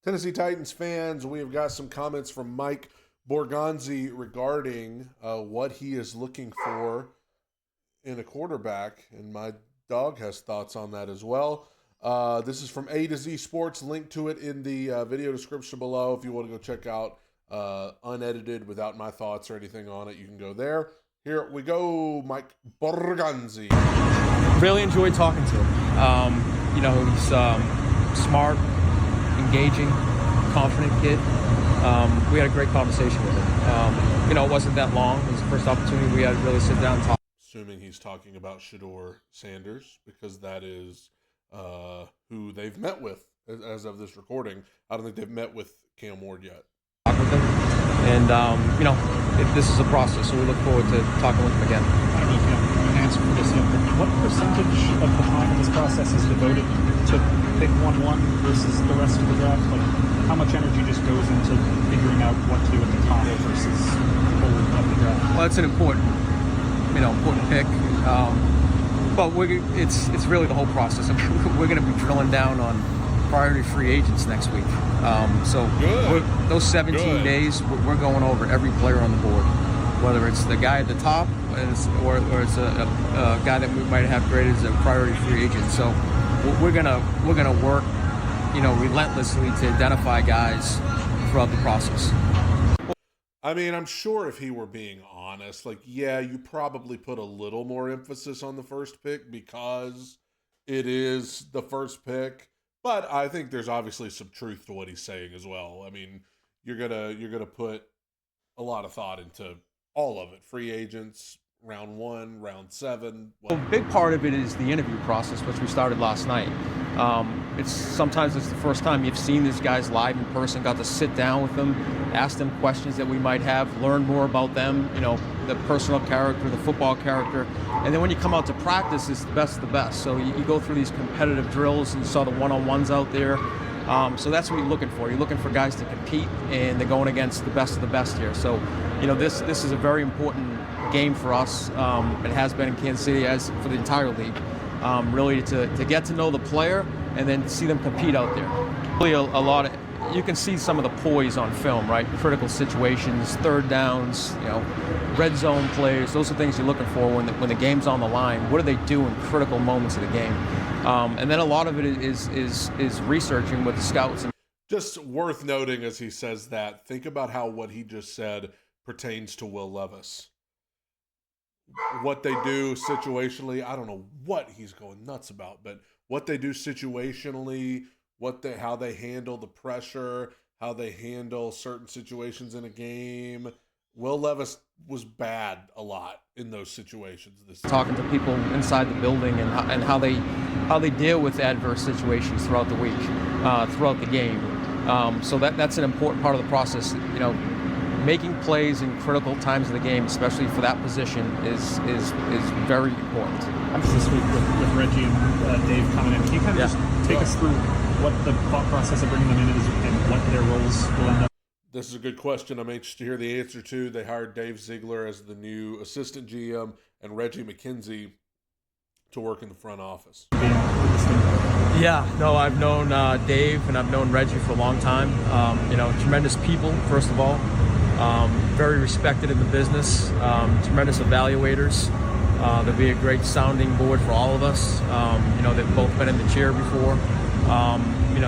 Tennessee Titans fans, we have got some comments from Mike Borgonzi regarding what he is looking for in a quarterback, and my dog has thoughts on that as well. This is from A to Z Sports. Link to it in the video description below. If you want to go check out unedited without my thoughts or anything on it, you can go there. Here we go, Mike Borgonzi. Really enjoyed talking to him. He's smart, engaging, confident kid. We had a great conversation with him. It wasn't that long. It was the first opportunity we had to really sit down and talk. Assuming he's talking about Shedeur Sanders, because that is who they've met with as of this recording. I don't think they've met with Cam Ward yet. Talk with him. And, this is a process, so we look forward to talking with him again. I don't know if you have an answer for this yet, but what percentage of the time in this process is devoted to pick 1-1 versus the rest of the draft? Like, how much energy just goes into figuring out what to do at the top versus the whole of the draft? Well, it's an important pick. But it's really the whole process. We're going to be drilling down on priority free agents next week. Those 17 days, we're going over every player on the board, whether it's the guy at the top or it's a guy that we might have graded as a priority free agent. So we're gonna work, relentlessly to identify guys throughout the process. I mean, I'm sure if he were being honest, you probably put a little more emphasis on the first pick because it is the first pick. But I think there's obviously some truth to what he's saying as well. I mean, you're gonna put a lot of thought into all of it. Free agents, round 1, round 7. A big part of it is the interview process, which we started last night. Sometimes it's the first time you've seen these guys live in person, got to sit down with them, ask them questions that we might have, learn more about them, the personal character, the football character. And then when you come out to practice, it's the best of the best. So you go through these competitive drills, and you saw the one-on-ones out there. So that's what you're looking for. You're looking for guys to compete, and they're going against the best of the best here. So, this is a very important game for us. It has been in Kansas City, as for the entire league. Really to get to know the player and then see them compete out there. Really a lot of, you can see some of the poise on film, right? Critical situations, third downs, red zone plays. Those are things you're looking for when the game's on the line. What do they do in critical moments of the game? And then a lot of it is researching with the scouts. Just worth noting as he says that, think about how what he just said pertains to Will Levis. What they do situationally, I don't know what he's going nuts about, but what they do situationally, how they handle the pressure, how they handle certain situations in a game. Will Levis was bad a lot in those situations. Talking to people inside the building and how they deal with adverse situations throughout the week, throughout the game. So that's an important part of the process. Making plays in critical times of the game, especially for that position, is very important. This week with Reggie and Dave coming in, can you kind of just take us through what the thought process of bringing them in is and what their roles will end up? This is a good question. I'm anxious to hear the answer to. They hired Dave Ziegler as the new assistant GM and Reggie McKenzie to work in the front office. I've known Dave and I've known Reggie for a long time. Tremendous people, first of all. Very respected in the business, tremendous evaluators. They'll be a great sounding board for all of us. They've both been in the chair before.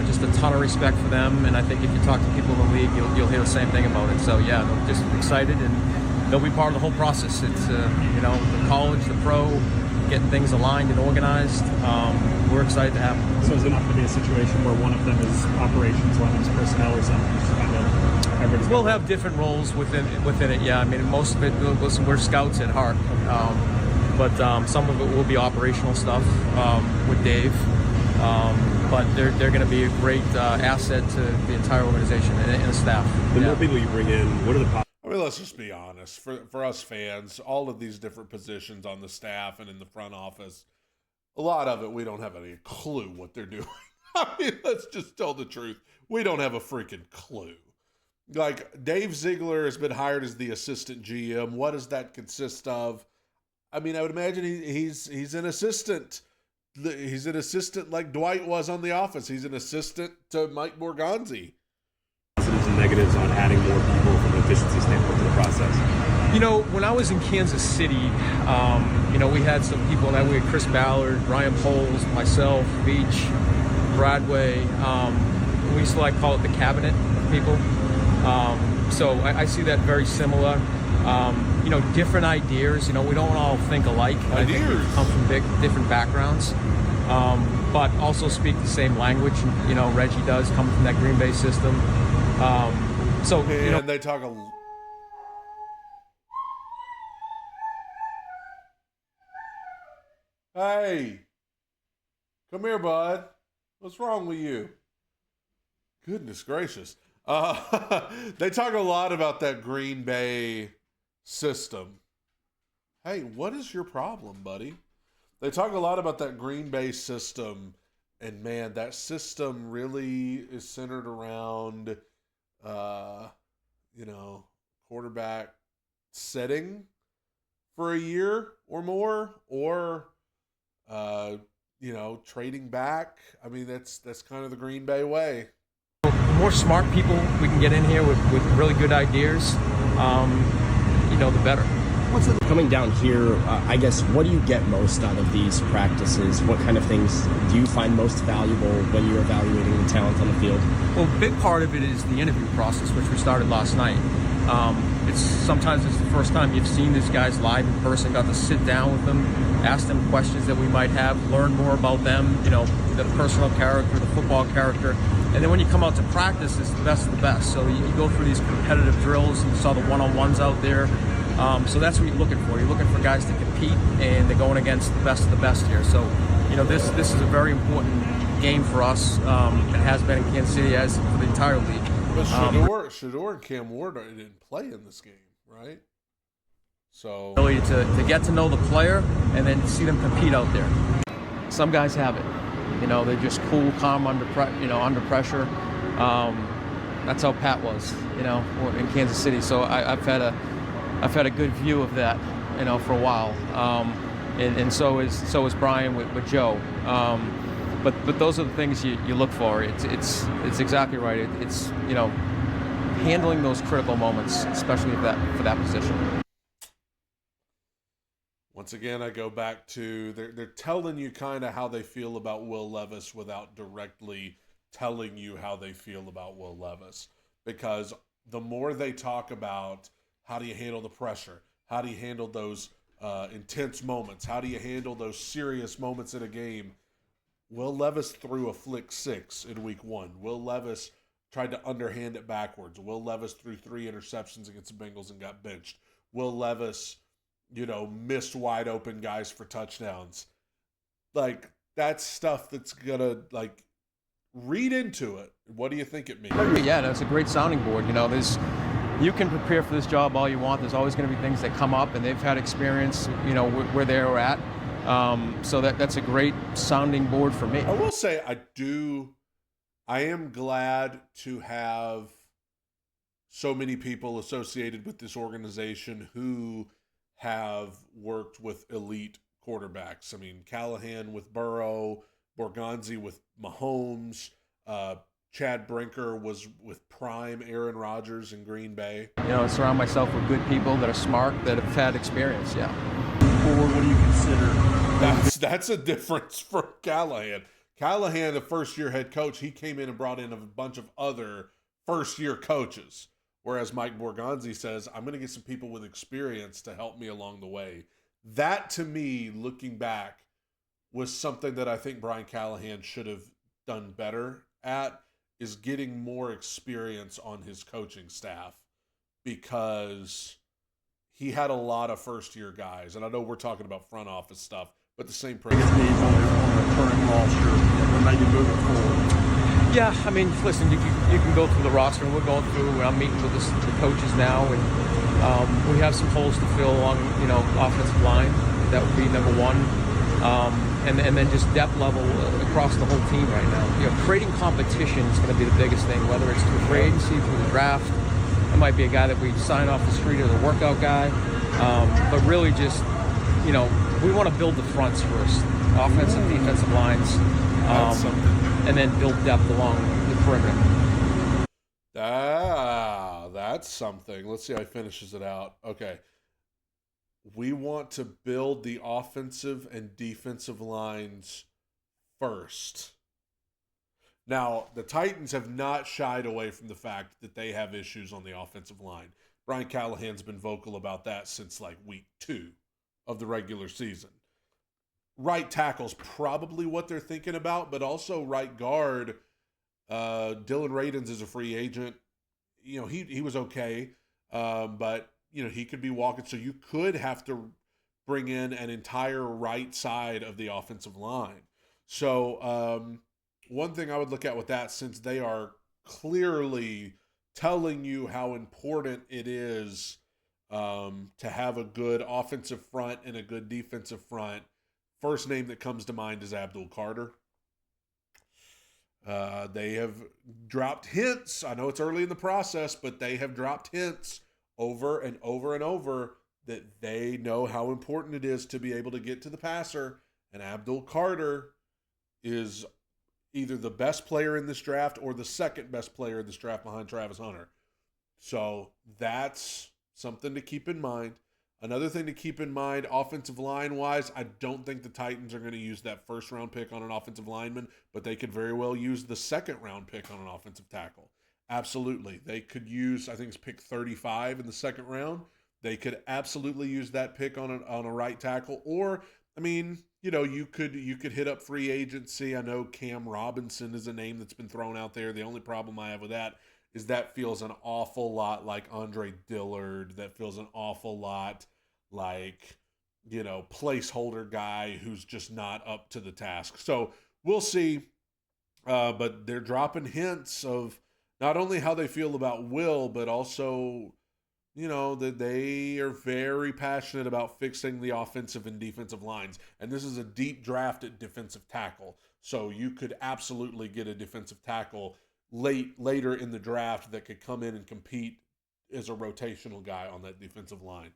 Just a ton of respect for them, and I think if you talk to people in the league, you'll hear the same thing about it. So they're just excited, and they'll be part of the whole process. It's the college, the pro, getting things aligned and organized. We're excited to have them. So is it not going to be a situation where one of them is operations, one of them is personnel, or something? Just kind of we'll have different roles within it. Yeah, I mean, most of it. Listen, we're scouts at heart, but some of it will be operational stuff with Dave. But they're going to be a great asset to the entire organization and the staff. The more people you bring in, what are the I mean, let's just be honest. For us fans, all of these different positions on the staff and in the front office, a lot of it we don't have any clue what they're doing. I mean, let's just tell the truth. We don't have a freaking clue. Like, Dave Ziegler has been hired as the assistant GM. What does that consist of? I mean, I would imagine he's an assistant. He's an assistant like Dwight was on The Office. He's an assistant to Mike Borgonzi. negatives on adding more people from an efficiency standpoint to the process? You know, when I was in Kansas City, you know, we had some people in that. We had Chris Ballard, Ryan Poles, myself, Beach, Bradway. We used to call it the cabinet of people. So I see that very similar. You know, different ideas. You know, we don't all think alike. I think we come from different backgrounds, but also speak the same language. You know, Reggie does, coming from that Green Bay system. So, you know, and they talk a. Hey, come here, bud. What's wrong with you? Goodness gracious. They talk a lot about that Green Bay system. Hey, what is your problem, buddy? They talk a lot about that Green Bay system, and man, that system really is centered around, you know, quarterback setting for a year or more, or you know, trading back. I mean, that's kind of the Green Bay way. The more smart people we can get in here with really good ideas, you know, the better. Coming down here, I guess, what do you get most out of these practices? What kind of things do you find most valuable when you're evaluating the talent on the field? Well, a big part of it is the interview process, which we started last night. Sometimes it's the first time you've seen these guys live in person, got to sit down with them, ask them questions that we might have, learn more about them, you know, the personal character, the football character. And then when you come out to practice, it's the best of the best. So you go through these competitive drills, and you saw the one-on-ones out there. So that's what you're looking for. You're looking for guys to compete, and they're going against the best of the best here. So, you know, this is a very important game for us. It has been in Kansas City, as for the entire league. But Shador and Cam Ward didn't play in this game, right? So really to get to know the player and then see them compete out there. Some guys have it. You know, they're just cool, calm under pressure. That's how Pat was, you know, in Kansas City. So I've had a good view of that, you know, for a while. And so is Brian with Joe. But those are the things you look for. It's exactly right. It's you know, handling those critical moments, especially for that position. Once again, I go back to they're telling you kind of how they feel about Will Levis without directly telling you how they feel about Will Levis. Because the more they talk about how do you handle the pressure, how do you handle those intense moments, how do you handle those serious moments in a game, Will Levis threw a flick 6 in week 1. Will Levis tried to underhand it backwards. Will Levis threw 3 interceptions against the Bengals and got benched. Will Levis, you know, missed wide open guys for touchdowns. Like, that's stuff that's gonna, like, read into it. What do you think it means? Yeah, that's a great sounding board. You know, you can prepare for this job all you want. There's always going to be things that come up, and they've had experience, you know, where they were at. So that's a great sounding board for me. I will say I am glad to have so many people associated with this organization who have worked with elite quarterbacks. I mean, Callahan with Burrow, Borgonzi with Mahomes, Chad Brinker was with prime Aaron Rodgers in Green Bay. You know, I surround myself with good people that are smart, that have had experience, yeah. Or what do you consider? That's a difference for Callahan. Callahan, the first-year head coach, he came in and brought in a bunch of other first-year coaches. Whereas Mike Borgonzi says, I'm going to get some people with experience to help me along the way. That, to me, looking back, was something that I think Brian Callahan should have done better at, is getting more experience on his coaching staff, because he had a lot of first-year guys. And I know we're talking about front office stuff, but the same principle. On the current roster, or maybe moving forward. Yeah, I mean, listen, you can go through the roster, and we're going through, and I'm meeting with the coaches now, and we have some holes to fill along, you know, offensive line. That would be number one. And then just depth level across the whole team right now. You know, creating competition is going to be the biggest thing, whether it's through free agency, through the draft. It might be a guy that we sign off the street or the workout guy. But really just, you know, we want to build the fronts first, offensive, defensive lines, and then build depth along the perimeter. that's something. Let's see how he finishes it out. Okay. We want to build the offensive and defensive lines first. Now, the Titans have not shied away from the fact that they have issues on the offensive line. Brian Callahan's been vocal about that since like week 2 of the regular season. Right tackle's probably what they're thinking about, but also right guard. Dylan Radins is a free agent. You know, he was okay, but you know, he could be walking. So you could have to bring in an entire right side of the offensive line. So one thing I would look at with that, since they are clearly telling you how important it is to have a good offensive front and a good defensive front, first name that comes to mind is Abdul Carter. They have dropped hints. I know it's early in the process, but they have dropped hints over and over and over that they know how important it is to be able to get to the passer. And Abdul Carter is either the best player in this draft or the second best player in this draft behind Travis Hunter. So that's something to keep in mind. Another thing to keep in mind, offensive line-wise, I don't think the Titans are going to use that first-round pick on an offensive lineman, but they could very well use the second-round pick on an offensive tackle. Absolutely. They could use, I think it's pick 35 in the second round. They could absolutely use that pick on a right tackle. Or, I mean, you know, you could hit up free agency. I know Cam Robinson is a name that's been thrown out there. The only problem I have with that is that feels an awful lot like Andre Dillard. That feels an awful lot like, you know, placeholder guy who's just not up to the task. So we'll see. But they're dropping hints of not only how they feel about Will, but also, you know, that they are very passionate about fixing the offensive and defensive lines. And this is a deep draft at defensive tackle. So you could absolutely get a defensive tackle later in the draft that could come in and compete as a rotational guy on that defensive line.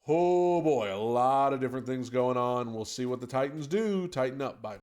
Oh boy, a lot of different things going on. We'll see what the Titans do. Tighten up. Bye.